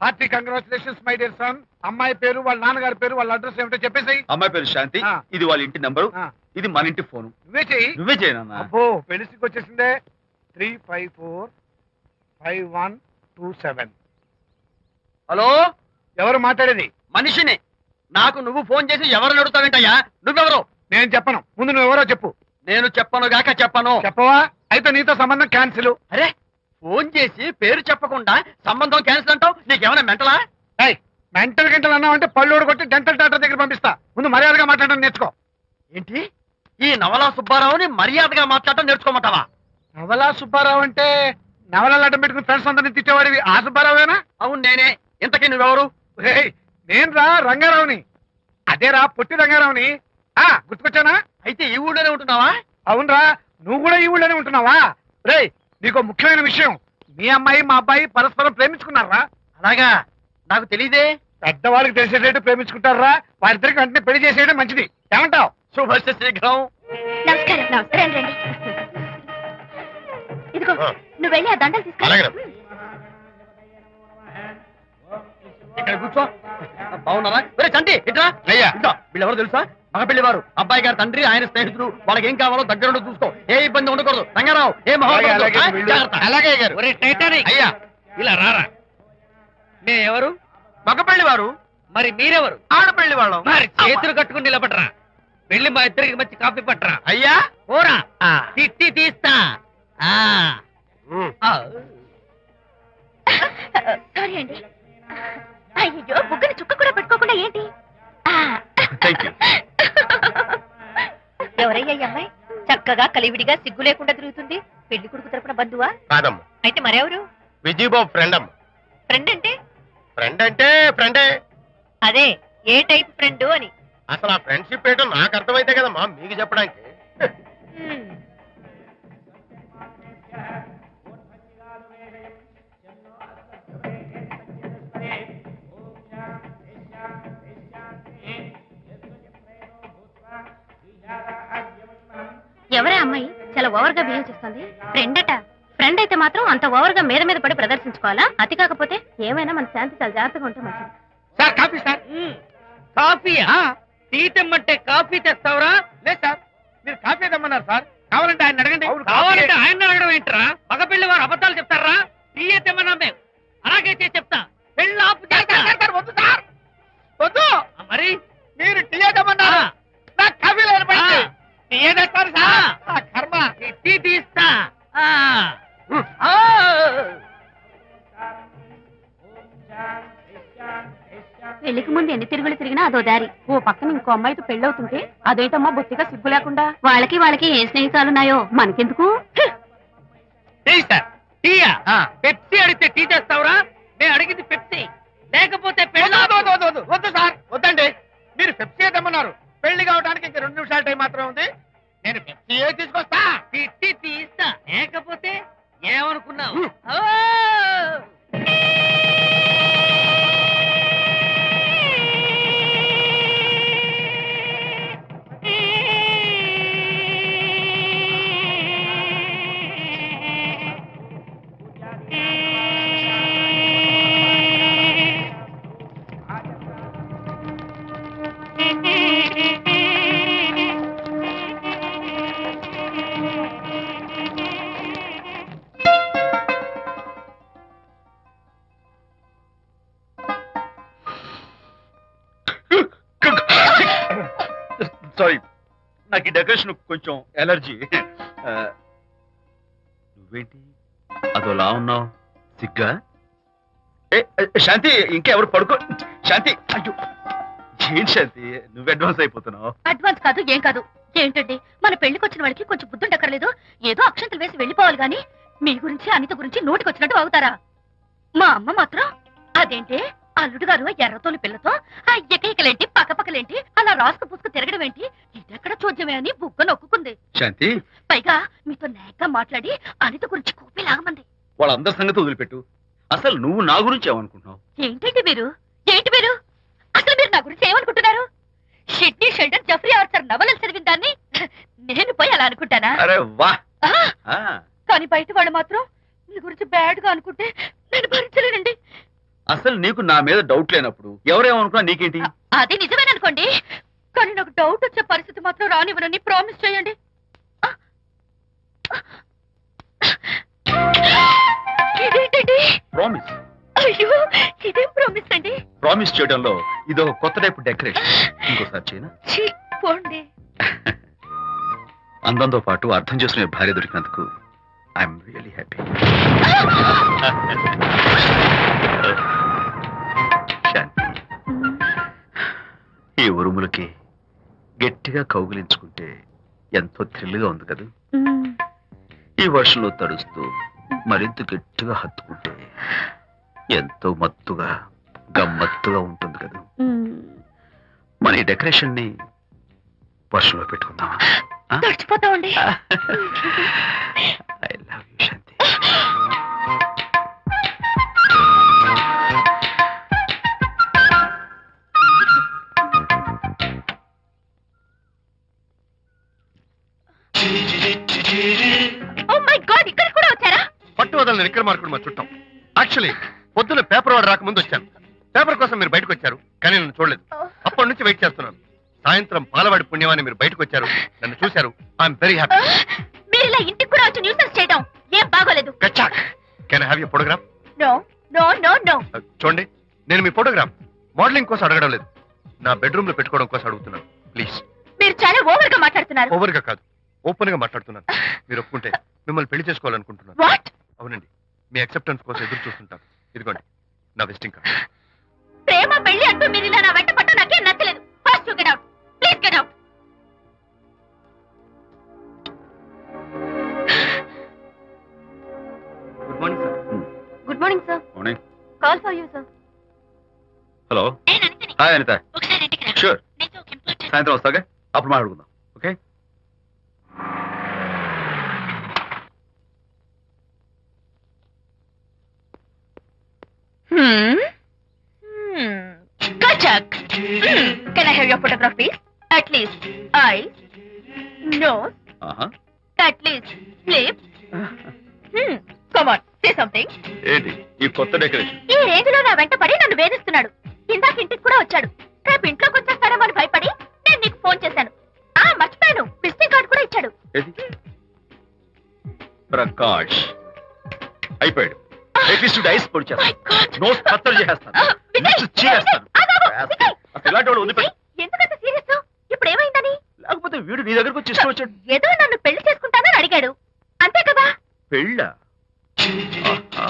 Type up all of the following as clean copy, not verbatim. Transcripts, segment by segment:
Hearty congratulations my dear son. అమ్మాయి పేరు, వాళ్ళ నాన్నగారి పేరు, వాళ్ళ అడ్రస్ ఏమిటో చెప్పేసి. అమ్మాయి పేరు శాంతి, ఇది వాళ్ళ ఇంటి నంబరు, ఇది మన ఇంటి ఫోను. నువ్వే చెయ్యి. నువ్వే చేయనన్నా. అబ్బో పెళ్లికి వచ్చేసిందే. 3545127. హలో, ఎవరు మాట్లాడేది? మనిషిని. నాకు నువ్వు ఫోన్ చేసి ఎవరు అడుగుతావేంటయ్యా? నువ్వెవరు? నేను చెప్పను, ముందు నువ్వెవరో చెప్పు. నేను చెప్పను గాక చెప్పను. చెప్పవా? అయితే నీతో సంబంధం క్యాన్సిల్. అరే, ఫోన్ చేసి పేరు చెప్పకుండా సంబంధం క్యాన్సిల్ అంటావు? నీకేమైనా మెంటలా? మెంటల్ గంటలు అన్నావు అంటే పళ్ళోడు కొట్టి డెంటల్ డాక్టర్ దగ్గర పంపిస్తా. ముందు మర్యాదగా మాట్లాడడం నేర్చుకో. ఏంటి, ఈ నవలా సుబ్బారావుని మర్యాదగా మాట్లాడటం నేర్చుకోమంటావా? నవలా సుబ్బారావు అంటే నవలాలు అడ్డం పెట్టుకుని ఫ్రెండ్స్ అందరినీ తిట్టేవాడివి ఆ సుబ్బారావేనా? అవును నేనే. ఇంతకీ నువ్వెవరు? నేను రా రంగారావుని. అదేరా పొట్టి రంగారావుని. గుర్తుకొచ్చానా? అయితే ఈ ఊళ్ళోనే ఉంటున్నావా? అవునరా, నువ్వు కూడా ఈ ఊళ్ళోనే ఉంటున్నావా? రేయ్, నీకు ముఖ్యమైన విషయం, మీ అమ్మాయి మా అబ్బాయి పరస్పరం ప్రేమించుకున్నారా? అలాగా? నాకు తెలీదే. పెద్దవాళ్ళకి తెలిసేటట్టు ప్రేమించుకుంటారా? వారిద్దరికి వెంటనే పెళ్లి చేసేయడం మంచిది. ఏమంటావు? శుభస్య శీఘ్రం. నమస్కారం. నమస్కారం. రండి. ఇదిగో నువ్వు వెళ్ళి ఆ దండలు తీసుకో. ఇక్కడ కూర్చో. బాగున్నారా? చంటి ఇట్లా. వీళ్ళెవరు తెలుసా? మగ పెళ్లివారు, అబ్బాయి గారి తండ్రి, ఆయన స్నేహితులు. వాళ్ళకి ఏం కావాలో దగ్గరుండి చూసుకో. ఏ ఇబ్బంది ఉండకూడదు. రంగారావు, ఏ అలాగే అయ్యా ఇలా రారా. ఎవరు? మగ పెళ్లివారు. మరి మీరెవరు? ఆడపెళ్లి వాళ్ళం. మరి చేతులు కట్టుకుని నిలబడరా. వెళ్ళి మా ఇద్దరికి మంచి కాఫీ పట్టరా. అయ్యా ఓరా, తిట్టి తీస్తా. సారీ అండి. అయ్యో, బుగ్గని చుక్క కూడా పెట్టుకోకుండా ఏంటి? ఎవరయ్యా ఈ అమ్మాయి? చక్కగా కలివిడిగా సిగ్గు లేకుండా తిరుగుతుంది. పెళ్లి కొడుకు తరపున బంధువా? కాదమ్మా. అయితే మరెవరు? విజయబాబు ఫ్రెండ్ అమ్మ. ఫ్రెండ్ అంటే? ఫ్రెండ్ అంటే ఫ్రెండే. అదే, ఏ టైప్ ఫ్రెండ్ అని. అసలు ఆ ఫ్రెండ్షిప్ ఏంటో నాకు అర్థమైతే కదమ్మా మీకు చెప్పడానికి. ఎవరే అమ్మాయి చాలా ఓవర్ గా బిహేవ్ చేస్తుంది? ఫ్రెండ్ అట. ఫ్రెండ్ అయితే మాత్రం అంత ఓవర్ గా మీద మీద పడి ప్రదర్శించుకోవాలా? అతి కాకపోతే ఏమైనా మన శాంతి చాలా జాగ్రత్తగా ఉంటే మంచిది. Sir coffee sir. కాఫీయా? టీ తెమ్మంటే కాఫీ తెస్తావురా? లేదు సార్, మీరు కాఫీ తెమ్మన్నారు సార్. కావాలంటే ఆయన అడగండి. కావాలంటే ఆయన అడగడం ఏంట్రా? మగ పెళ్లి వారు అబద్ధాలు చెప్తారా? టీ తెమ్మన్నా మేము అలాగైతే చెప్తా. పెళ్ళి ఆపు చేస్తా. వద్దు సార్, వద్దు. మరి మీరు టీ తెమ్మన్నారు, నాకు కాఫీ లేదు. టీ తెస్తారు సార్. కర్మ. టీ తీస్తా. పెళ్లికి ముందు ఎన్ని తిరుగులు తిరిగినా అదో దారి. ఓ పక్కన ఇంకో అమ్మాయితో పెళ్ళవుతుంటే అదేంటమ్మా బొత్తిగా సిగ్గు లేకుండా. వాళ్ళకి ఏ స్నేహితాలున్నాయో మనకెందుకు? టీయా? పెప్సీ అడిగితే టీ చేస్తావురా? నేను అడిగింది పెప్సీ, లేకపోతే వద్దు సార్, వద్దండి. మీరు పెప్సీ తెమ్మన్నారు. పెళ్లి కావడానికి ఇంక 2 నిమిషాల టైం మాత్రమే ఉంది. నేను పెప్సీ తీసుకొస్తా. తిట్టి తీస్తా, లేకపోతే ఏమనుకున్నావు? సారీ, నాకు ఈ డెకరేషన్ కొంచెం ఎలర్జీ. నువ్వేంటి అదోలా ఉన్నావు? సిగ్గా? శాంతి, ఇంకెవరు పడుకో. శాంతి, అయ్యో ఏంటి శాంతి, నువ్వు అడ్వాన్స్ అయిపోతున్నావు. అడ్వాన్స్ కాదు, ఏం కాదు. ఏంటండి, మన పెళ్లికి వచ్చిన వాళ్ళకి కొంచెం బుద్ధుండక్కర్లేదు? ఏదో అక్షంతలు వేసి వెళ్ళిపోవాలి గాని మీ గురించి అనిత గురించి నోటికి వచ్చినట్టు అవుతారా? మా అమ్మ మాత్రం అదేంటి అల్లుడు గారు ఎర్రతోలి పిల్లతో ఆ ఎకలేంటి పక్కపక్కలేంటి అలా రాసుకు పుసుకు తిరగడం ఏంటి? ఇదెక్కడ చూద్యమే అని బుగ్గ నొక్కుంది. శాంతి, పైగా మీతో నేగ్గా మాట్లాడి అనిత గురించి కూపి లాగమంది. వాళ్ళందరి సంగతి వదిలిపెట్టు. అసలు నువ్వు నా గురించి ఏమనుకుంటున్నావు? ఏంటండి మీరు? అసలు మీరు నా గురించి ఏమనుకుంటున్నారు? షిడ్నీ షెల్డన్ జెఫ్రీ ఆర్చర్ నవలలు చదివిన దాన్ని నేను పోయి అలా అనుకుంటానా? అరే వా! కానీ బయట వాళ్ళు మాత్రం మీ గురించి బ్యాడ్ గా అనుకుంటే నేను భరించలేనండి. అసలు నీకు నా మీద డౌట్ లేనప్పుడు ఎవరేమనుకున్నా నీకేంటి? అది నిజమేననుకోండి, కానీ నాకు డౌట్ వచ్చే పరిస్థితి మాత్రం రానివ్వనని ప్రామిస్ చేయండి. ఇదేంటండి? ప్రామిస్. అయ్యో, ఇదేం ప్రామిస్ అండి? ప్రామిస్ చేయడంలో ఇదొక కొత్త టైపు డెకరేషన్. ఇంకోసారి చేయనా? ఛీ, పోండి. అందంతో పాటు అర్థం చేసుకునే భార్య దొరికినందుకు ఐఎమ్ రియలీ హ్యాపీ. శాంతి, ఈ ఉరుములకి గట్టిగా కౌగిలించుకుంటే ఎంతో థ్రిల్గా ఉంది కదా. ఈ వర్షంలో తడుస్తూ మరింత గట్టిగా హత్తుకుంటే ఎంతో మత్తుగా గమ్మత్తుగా ఉంటుంది కదా. మన ఈ డెకరేషన్ ని వర్షంలో పెట్టుకుందామా? తడిచిపోతామండి. I love you Shanti. Oh my god, ఇక్కడ కూడా వచ్చారా? పట్టు వదలని విక్రమార్కుడు మా చుట్టాం. యాక్చువల్లీ పొద్దున్న పేపర్ వాడు రాకముందు వచ్చాను. పేపర్ కోసం మీరు బయటకు వచ్చారు, కానీ నన్ను చూడలేదు. అప్పటి నుంచి వెయిట్ చేస్తున్నాను. సాయంత్రం పాలవాడి పుణ్యమాన్ని మీరు బయటకు వచ్చారు, నన్ను చూశారు. I'm very happy. మీరు ఇలా ఇంటికి కూడా వచ్చి న్యూసెన్స్ చేయడం ఏం బాగోలేదు. Can I have your photograph? No no no no. చూడండి, నేను మీ ఫోటోగ్రాఫ్ మోడలింగ్ కోసం అడగడం లేదు, నా బెడ్రూమ్ లో పెట్టుకోవడం కోసం అడుగుతున్నాను. ప్లీజ్. మీరు చాలా ఓవర్ గా మాట్లాడుతున్నారు. ఓవర్ గా కాదు, ఓపెన్ గా మాట్లాడుతున్నాను. మీరు ఒప్పుకుంటే మిమ్మల్ని పెళ్లి చేసుకోవాలనుకుంటున్నాను. వాట్? అవునండి, మీ అక్సెప్టెన్స్ కోసం ఎదురు చూస్తుంటాను. ఇదిగోండి నా విజిటింగ్ కార్డ్. ప్రేమ పెళ్లి అంటూ మీరు ఇలా నా వెంట పట్ట నాకేం నచ్చలేదు. First you get out, please get out. Good morning sir. Good morning sir. Morning. Call for you sir. Hello. నేను అనితని. హాయ్ అనిత. ఒకసారి ఇంటికి రా. షూర్. నీతో ఒక ఇంపార్టెంట్. సాయంత్రం వస్తాగా, అప్పుడు మాట్లాడుకుందాం. Okay. Kachak. Can I have your photograph, please? At least eyes, nose, at least lips. Come on, say something. ఏంటి ఈ కొత్త డెకరేషన్? ఈ రేంజ్ లో నా వెంట పడి నన్ను వేధిస్తున్నాడు. ఇందాక ఇంటికి కూడా వచ్చాడు. రేపు ఇంట్లోకి వచ్చేస్తాడేమో అని భయపడి నేను నీకు ఫోన్ చేశాను. మర్చిపోయాను, విజిటింగ్ కార్డు కూడా ఇచ్చాడు. ఏది? ప్రకాష్ అయిపోయాడు. అట్లీస్ట్ ఐస్ పొడి My God. నోస్ కత్తలు చేసేస్తాను. విజయ్, నోస్ చీరేస్తాను. విజయ్. అసలు ఇలాంటి వాళ్ళు వదిలిపెట్టు. ఎందుకంత సీరియస్? ఇప్పుడు ఏమైందని? లేకపోతే వీడు నీ దగ్గరకు వచ్చి ఇష్టం వచ్చాడు. ఏదో నన్ను పెళ్లి చేసుకుంటానని అడిగాడు, అంతే కదా? పెళ్ళా? ఆహా,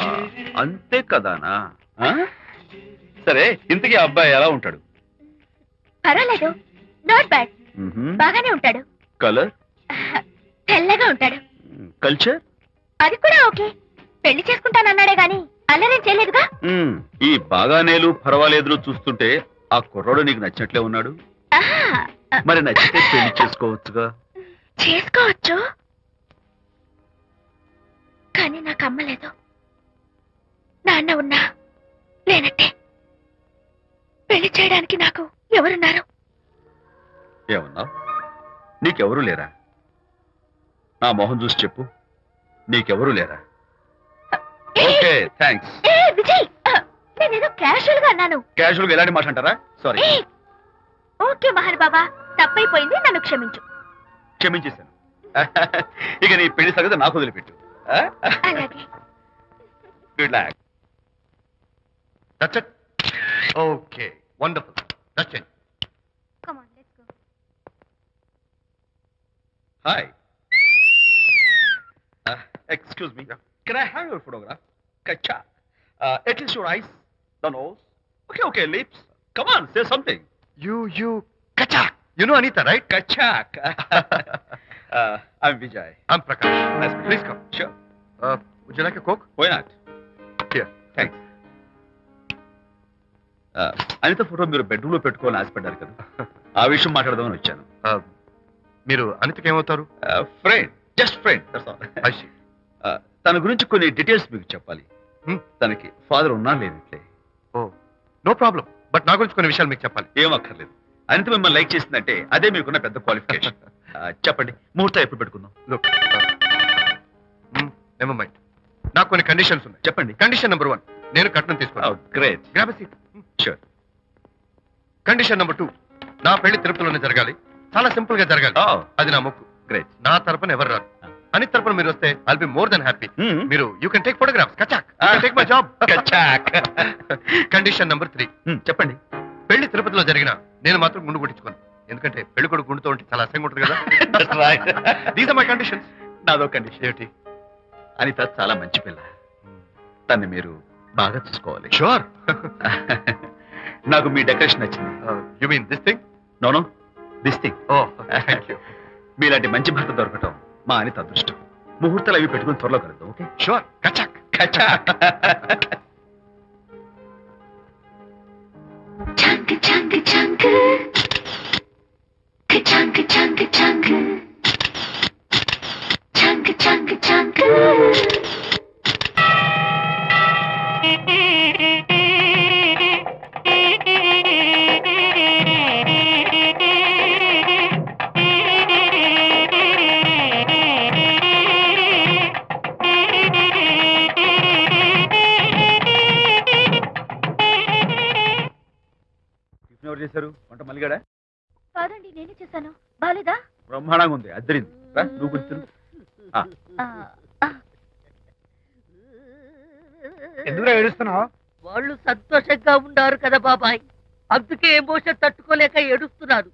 అంతే కదానా? ఆ? సరే, ఇంతకీ ఆ అబ్బాయి ఎలా ఉంటాడు? పర్వాలేదు, నాట్ బ్యాడ్. బాగానే ఉంటాడు. కలర్? తెల్లగా ఉంటాడు. కల్చర్? అది కూడా ఓకే. పెళ్లి చేసుకుంటానన్నాడే గాని అల్లరేం చేయలేదుగా. ఈ బాగానేలు పర్వాలేదులు చూస్తుంటే ఆ కుర్రోడు నీకు నచ్చినట్లే ఉన్నాడు. మరి నచ్చితే పెళ్లి చేసుకోవచ్చుగా. చేసుకోవచ్చు, కానీ నాకు అమ్మ లేదు, నాన్న ఉన్నా లేనట్టే. పెళ్లి చేయడానికి నాకు ఎవరున్నారు? ఏమన్నా? నీకెవరూ లేరా? నా మొహం చూసి చెప్పు, నీకెవరూ లేరా? Okay, thanks. విజయ్, నేనేదో క్యాషువల్ గా అన్నాను. క్యాజువల్ గా ఎలాంటి మాట అంటారా? సారీ. ఓకే మహర్ బాబా, తప్పైపోయింది, నన్ను క్షమించు. క్షమించేశాను. ఇక నీ పెళ్లి సంగతి నాకు వదిలిపెట్టు. అలాగే. Good luck. That's it. Okay, wonderful. That's it. Come on, let's go. Hi. Excuse me. Can I have your photograph? Kacha. At least your eyes, the nose. Okay, lips. Come on, say something. You, Kachak. You know Anita, right? Kachak. I'm Vijay. I'm Prakash. Nice. Please come. Sure. Would you like a Coke? Why not? Here. Thanks. Anitha photo మీరు bedroom లో పెట్టుకోవాలని ఆశపడ్డారు కదా, ఆ విషయం మాట్లాడదామని వచ్చాను. మీరు అనితకి ఏమవుతారు? Friend, just friend. తన గురించి కొన్ని డీటెయిల్స్ మీకు చెప్పాలి. తనకి ఫాదర్ ఉన్నా లేనట్లే. ఓ, నో ప్రాబ్లం. బట్ నా గురించి కొన్ని విషయాలు మీకు చెప్పాలి. ఏం అక్కర్లేదు. అనిత మిమ్మల్ని లైక్ చేసిందంటే అదే మీకున్న పెద్ద క్వాలిఫికేషన్. చెప్పండి, ముహూర్తం ఎప్పుడు పెట్టుకుందాం? Look, never mind. నాకు కొన్ని కండిషన్స్ ఉన్నాయి. చెప్పండి. కండిషన్ నెంబర్ 1, నేను కట్నం తీసుకున్నాను. Great. Grab a seat. Sure. Condition number 2, నా పెళ్లి తిరుపతిలోనే జరగాలి, చాలా సింపుల్ గా జరగాలి. అది నా మొక్కు. గ్రేట్. నా తరపున ఎవరు రారు. అని తరపున మీరు వస్తే I'll be more then happy. మీరు యూ కెన్ టేక్ ఫోటోగ్రాఫ్స్. కచాక్ టేక్ మై జాబ్. కచాక్. కండిషన్ నెంబర్ 3, చెప్పండి. పెళ్లి తిరుపతిలో జరిగిన నేను మాత్రం గుండు కొట్టించుకోను. ఎందుకంటే పెళ్లి కొడుకు గుండుతో ఉంటే చాలా అసహ్యంగా ఉంటుంది కదా. These are my conditions. నాదో కండిషన్. ఏంటి? అనిత చాలా మంచి పిల్ల, తన్ని మీరు బాగా చూసుకోవాలి. షూర్. నాకు మీ డెకరేషన్ నచ్చింది. You mean this thing? No this thing. Oh thank you. మీలాంటి మంచి భర్త దొరకటం మా అనిత అదృష్టం. ముహూర్తాలు అవి పెట్టుకుని త్వరలో కలుద్దాం. ఓకే? షూర్. కచాక్. కచాక్. Chunk, chunk, chunk. Chunk, chunk, chunk. Chunk, chunk, chunk. ఎవరు చేశారు వంట? మల్లిగాడా? కాదండి, నేనే చేశాను. బాలేదా? బ్రహ్మాండంగా ఉంది. అద్దరింది. నువ్వు కూర్చుని. ఎందుకు ఏడుస్తున్నావు? వాళ్ళు సంతోషంగా ఉన్నారు కదా బాబాయ్, అందుకే ఎమోషన్ తట్టుకోలేక ఏడుస్తున్నారు.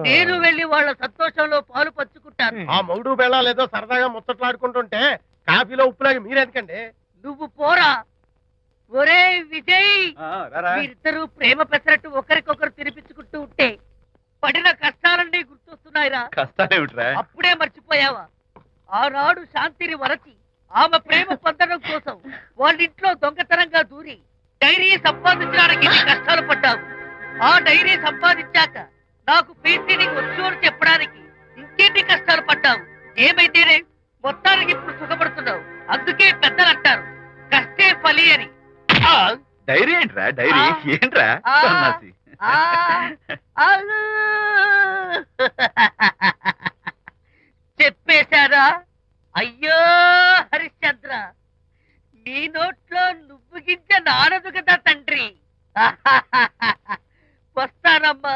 నేను వెళ్ళి వాళ్ళ సంతోషంలో పాలు పంచుకుంటాను. ఆ మౌడు బెళ్ళాలు ఏదో సరదాగా ముచ్చట్లాడుకుంటుంటే కాఫీలో ఉప్పులాగా మీరెందుకండి? నువ్వు పోరా. ఒరే విజయ్, రారా. మీరిద్దరూ ప్రేమ పెసరట్టు ఒకరికొకరు తినిపించుకుంటూ ఉంటే పడిన కష్టాలన్నీ గుర్తొస్తున్నాయిరా. కష్టాలేమిట్రా? అప్పుడే మర్చిపోయావా? ఆనాడు శాంతిని వరచి ఆమె ప్రేమ పొందడం కోసం వాళ్ళింట్లో దొంగతనంగా దూరి డైరీ సంపాదించడానికి ఎన్ని కష్టాలు పడ్డావు. ఆ డైరీ సంపాదించాక నాకు పీసీడీకి వచ్చు అని చెప్పడానికి ఇంకెన్ని కష్టాలు పడ్డావు. ఏమైతేనే మొత్తానికి ఇప్పుడు సుఖపడుతున్నావు. అందుకే పెద్దలు అంటారు కష్టే ఫలి అని. డైరీ ఏంట్రా? డైరీ ఏంట్రా? సన్నాసి. చెప్పేశారా? అయ్యో హరిశ్చంద్ర, నీ నోట్లో నువ్వు గింజ నానదు కదా తండ్రి. వస్తానమ్మా,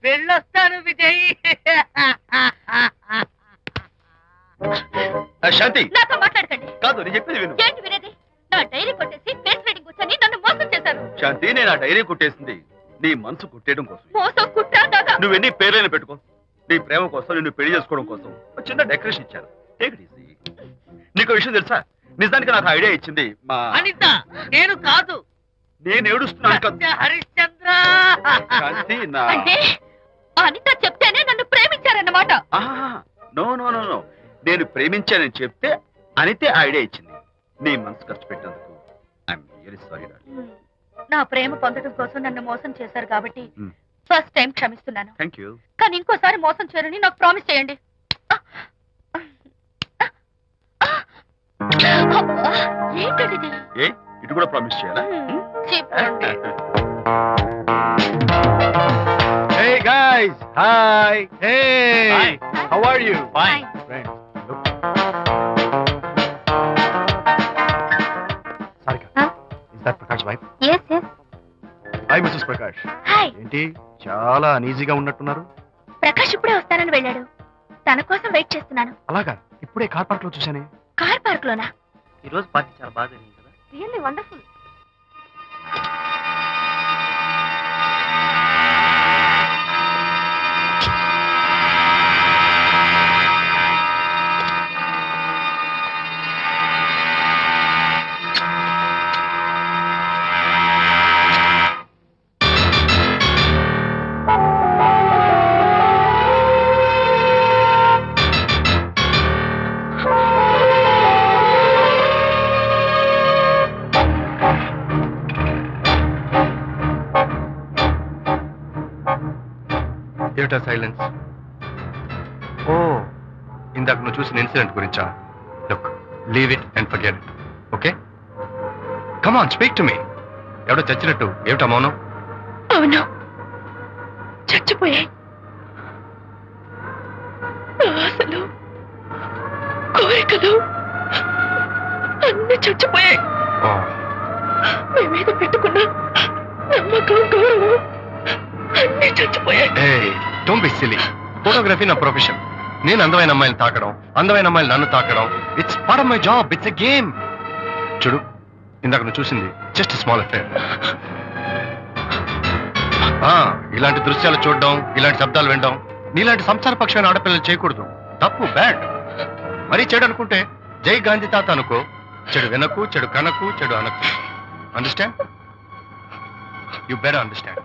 వెళ్ళొస్తాను విజయ్. శాంతి, నాతో మాట్లాడకండి. కాదు నేను చెప్పేది విను. ఏంటి వినేది? నా డైరీ కొట్టేసి ఫేస్ రీడింగ్ వచ్చని నన్ను మోసం చేశారు. శాంతి, నేను ఆ డైరీ కుట్టేసింది నీ మనసు కుట్టేయడం కోసం. మోసం కుట్టాగా. నువ్వెన్ని పేర్లైనా పెట్టుకో, నీ ప్రేమ కోసం, నిన్ను పెళ్లి చేసుకోవడం కోసం ఒక చిన్న డెకరేషన్ ఇచ్చాను. Take it easy. నీకు విషయం తెలుసా? నిజానికి నాకు ఐడియా ఇచ్చింది మా అనిత, నేను కాదు. నేను ఏడుస్తున్నాను కదా హరిశ్చంద్ర. శాంతి. నా అంటే అనిత చెప్తేనే నన్ను ప్రేమించారన్నమాట. నో నో నో నో నేను ప్రేమించానని చెప్తే అనితే ఐడియా ఇచ్చింది. నీ మనసు ఖర్చు పెట్టినందుకు ఐఎమ్ రియల్లీ సారీ డార్లింగ్. నా ప్రేమ పొందడం కోసం నన్ను మోసం చేశారు కాబట్టి ఫస్ట్ టైం క్షమిస్తున్నాను. Thank you. కానీ ఇంకోసారి మోసం చేయరని నాకు ప్రామిస్ చేయండి. ఏంటండి ఇది? ఏ ఇటు కూడా ప్రామిస్ చేయాలా? చెప్పండి. Hey guys, hi. Hey, Hi. how are you? Fine. Friends, look. Sarika, Huh? is that Prakash wife? Yes, yes. Hi, Mrs. Prakash. Hi. ఏంటి చాలా అనీజీగా ఉన్నట్టున్నారు? ప్రకాష్ ఇప్పుడే వస్తానని వెళ్ళాడు. తన కోసం వెయిట్ చేస్తున్నాను. అలాగా, ఇప్పుడే కార్ పార్క్ లో చూశానే. కార్ పార్క్ లోనా? ఈ రోజు పార్టీ చాలా బాగా జరిగింది కదా. Really wonderful. ఏమిటా సైలెన్స్? ఓ, ఇందాక నువ్వు చూసిన ఇన్సిడెంట్ గురించా? Look, leave it and forget it. Okay, come on, speak to me. ఎవడో చచ్చినట్టు ఏమిటా మౌనం? అవును, చచ్చిపోయాయి. ఆశలు, కోరికలు అన్ని చచ్చిపోయాయి. ఓ, మీ మీద పెట్టుకున్న నమ్మకం గౌరవం అన్నీ చచ్చిపోయాయి. Don't be silly. ఫోటోగ్రఫీ నా ప్రొఫెషన్. నేను అందమైన అమ్మాయిని తాకడం, అందమైన అమ్మాయిలు నన్ను తాకడం, it's part of my job. It's a game. చూడు, ఇందాక నువ్వు చూసింది జస్ట్ స్మాల్ అఫేర్. ఇలాంటి దృశ్యాలు చూడడం, ఇలాంటి శబ్దాలు వినడం నీలాంటి సంసారపక్షమైన ఆడపిల్లలు చేయకూడదు. తప్పు, బ్యాడ్. మరీ చెడు అనుకుంటే జై గాంధీ తాత అనుకో. చెడు వినకు, చెడు కనకు, చెడు అనకు. అండర్స్టాండ్? You better understand.